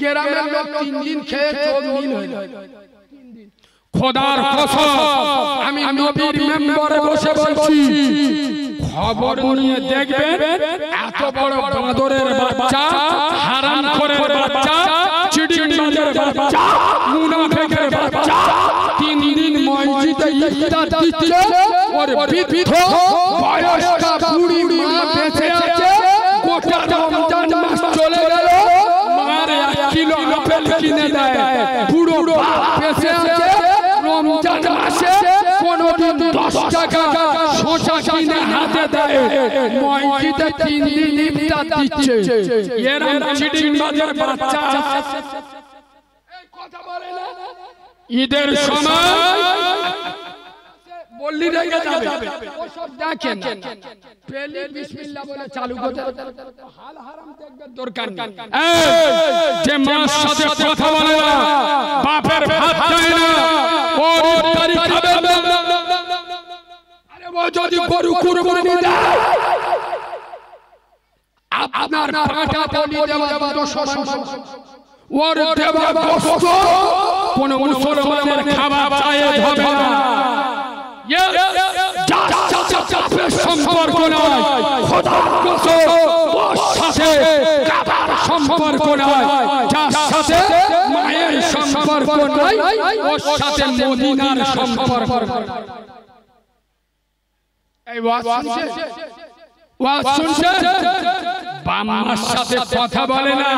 গ্রামের লোক 3 দিন খেয়ে চোখ নীল হয়ে যায়। খোদার কসম আমি নবীর মেম্বারে বসে বলছি, খবর নিয়ে দেখবেন এত বড় বাঁদরের বাচ্চা, হারামখোরের বাচ্চা, চিড়িংবাজের বাচ্চা, মুনাফিকের বাচ্চা 3 দিন মসজিদে ইফতার দিচ্ছে। ওর বৃদ্ধ বয়স্কা বুড়ি মা বেঁচে আছে, গোটা রমজান মাস চলে গেল, মার 1 কিলো আপেল কিনে দেয়। বুড়ো বেঁচে আছে, রমজান মাসে কোনদিন 10 টাকা শসা কিনে হাতে দেয়, মসজিদে 3 দিন ইফতার দিচ্ছে। এরকম চিড়িংবাজের বাচ্চা এই কথা বলে না, ঈদের সময় বললি রেগে যাবে। ওসব দেখেন পেলে বিসমিল্লাহ বলে চালু করতে হাল হারাম দেখবে দরকার নেই। যে মার সাথে কথা বলে না, বাপের ভাত দেয় না, ওর ইফতারি খাবে না। আরে ও যদি গরু কুরবানি দেয়, আপনার কাটা বলি দেওয়া তো সমান, ওর দেওয়া গোশত কোন মুসলমানের খাবার জায়েজ হবে না। সম্পর্ক নয়, খোদার কসম ওর সাথে কাবার সম্পর্ক নয়, যার সাথে মায়ের সম্পর্ক নয়, ওর সাথে মদিনার সম্পর্ক। এই ওয়াজ শুনছেন? বাম্মার সাথে কথা বলে না,